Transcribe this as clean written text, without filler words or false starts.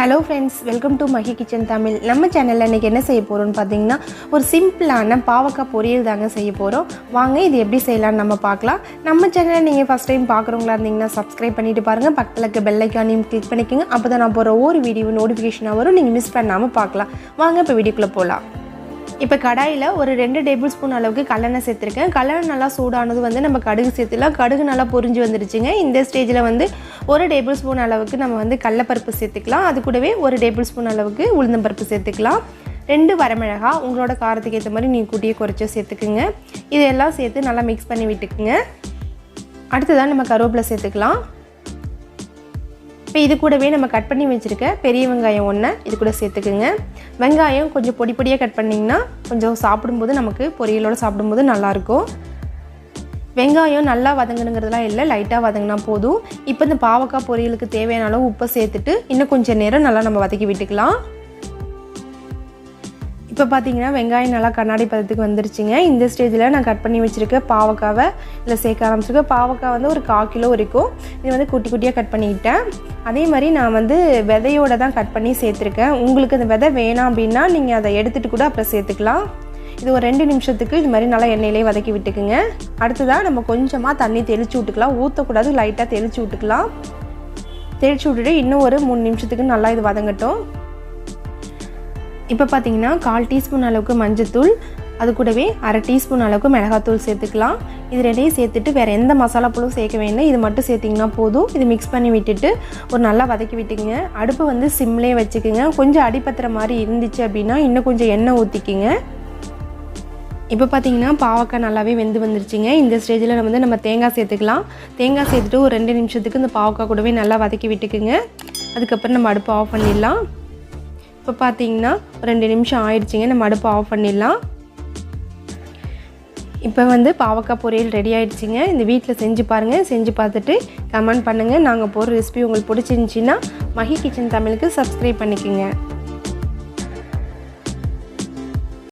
Hello friends, welcome to mahikitchentamil. நம்ம சேனல்ல இன்னைக்கு என்ன செய்ய போறோம்னு பாத்தீங்கன்னா ஒரு சிம்பிளான பாவக்காய் பொரியல் தாங்க செய்ய போறோம். வாங்க இது எப்படி செய்யலாம்னு நம்ம பார்க்கலாம். நம்ம சேனலை நீங்க ஃபர்ஸ்ட் டைம் பார்க்கறவங்களா இருந்தீங்கன்னா Subscribe பண்ணிட்டு பாருங்க. பக்கத்துல இருக்க பெல் ஐகானையும் கிளிக் பண்ணிக்கங்க. அப்பதான் நான் போற ஒவ்வொரு வீடியோ நோட்டிஃபிகேஷனா வரும். நீங்க மிஸ் பண்ணாம பார்க்கலாம். வாங்க இப்ப வீடியோக்குள்ள போலாம். இப்போ கடாயில ஒரு 2 டேபிள்ஸ்பூன் அளவுக்கு கல்லெண்ணெய் சேர்த்திருக்கேன். கல்லெண்ணெய் நல்லா சூடானது வந்து நம்ம கடுகு சேர்த்துலாம். கடுகு நல்லா பொரிஞ்சு வந்துருச்சுங்க. இந்த ஸ்டேஜ்ல வந்து 1 டேபிள்ஸ்பூன் அளவுக்கு நம்ம வந்து கடலைப்பருப்பு சேர்த்துக்கலாம். அது கூடவே 1 டேபிள்ஸ்பூன் அளவுக்கு உளுந்தம்பருப்பு சேர்த்துக்கலாம். 2 வரமிளகாய் உங்களோட காரத்துக்கு ஏற்ற மாதிரி நீங்க கூட்டியே குறைச்சோ சேர்த்துக்குங்க. இதெல்லாம் சேர்த்து நல்லா மிக்ஸ் பண்ணி விட்டுக்குங்க. அடுத்ததான் நம்ம கருவேப்பிலை சேர்த்துக்கலாம். இப்போ இது கூடவே நம்ம கட் பண்ணி வச்சிருக்க பெரிய வெங்காயம் 1 இது கூட சேர்த்துக்குங்க. வெங்காயம் கொஞ்சம் பொடி பொடியாக கட் பண்ணிங்கன்னா கொஞ்சம் சாப்பிடும்போது நமக்கு பொரியலோடு சாப்பிடும்போது நல்லாயிருக்கும். வெங்காயம் நல்லா வதங்கணுங்கிறதுலாம் இல்லை, லைட்டாக வதங்கினா போதும். இப்போ இந்த பாவக்காய் பொரியலுக்கு தேவையான அளவு உப்பை சேர்த்துட்டு இன்னும் கொஞ்சம் நேரம் நல்லா நம்ம வதக்கி விட்டுக்கலாம். இப்போ பார்த்தீங்கன்னா வெங்காயம் நல்லா கண்ணாடி பதத்துக்கு வந்துருச்சுங்க. இந்த ஸ்டேஜில் நான் கட் பண்ணி வச்சுருக்க பாவக்காவை இதில் சேர்க்க ஆரம்பிச்சிருக்கேன். பாவக்காய் வந்து ஒரு 1/4 கிலோ வரைக்கும் இது வந்து குட்டி குட்டியாக கட் பண்ணிக்கிட்டேன். அதே மாதிரி நான் வந்து விதையோடு தான் கட் பண்ணி சேர்த்துருக்கேன். உங்களுக்கு அந்த விதை வேணாம் அப்படின்னா நீங்கள் அதை எடுத்துகிட்டு கூட அப்புறம் சேர்த்துக்கலாம். இது ஒரு 2 நிமிஷத்துக்கு இது மாதிரி நல்லா எண்ணெயிலே வதக்கி விட்டுக்குங்க. அடுத்ததாக நம்ம கொஞ்சமாக தண்ணி தெளித்து விட்டுக்கலாம். ஊற்றக்கூடாது, லைட்டாக தெளித்து விட்டுக்கலாம். தெளித்து விட்டுட்டு இன்னும் ஒரு 3 நிமிஷத்துக்கு நல்லா இது வதங்கட்டும். இப்போ பார்த்தீங்கன்னா 1/4 டீஸ்பூன் அளவுக்கு மஞ்சத்தூள், அது கூடவே 1/2 டீஸ்பூன் அளவுக்கு மிளகாத்தூள் சேர்த்துக்கலாம். இது ரெண்டையும் சேர்த்துட்டு வேறு எந்த மசாலா பொருளும் சேர்க்க வேண்டாம், இது மட்டும் சேர்த்திங்கன்னா போதும். இது மிக்ஸ் பண்ணி விட்டுட்டு ஒரு நல்லா வதக்கி விட்டுக்குங்க. அடுப்பு வந்து சிம்லேயே வச்சுக்குங்க. கொஞ்சம் அடிபத்துற மாதிரி இருந்துச்சு அப்படின்னா இன்னும் கொஞ்சம் எண்ணெய் ஊற்றிக்குங்க. இப்போ பார்த்தீங்கன்னா பாவக்காய் நல்லாவே வெந்து வந்துருச்சுங்க. இந்த ஸ்டேஜில் நம்ம தேங்காய் சேர்த்துக்கலாம். தேங்காய் சேர்த்துட்டு ஒரு 2 நிமிஷத்துக்கு இந்த பாவக்காய் கூடவே நல்லா வதக்கி விட்டுக்குங்க. அதுக்கப்புறம் நம்ம அடுப்பை ஆஃப் பண்ணிடலாம். இப்போ பார்த்தீங்கன்னா 2 நிமிஷம் ஆயிடுச்சுங்க. நம்ம அடுப்பை ஆஃப் பண்ணிடலாம். இப்போ வந்து பாவக்காய் பொரியல் ரெடி ஆகிடுச்சிங்க. இந்த வீட்டில் செஞ்சு பாருங்கள். செஞ்சு பார்த்துட்டு கமெண்ட் பண்ணுங்கள். நாங்கள் போகிற ரெசிபி உங்களுக்கு பிடிச்சிருந்துச்சின்னா மஹி கிச்சன் தமிழுக்கு சப்ஸ்கிரைப் பண்ணிக்கோங்க.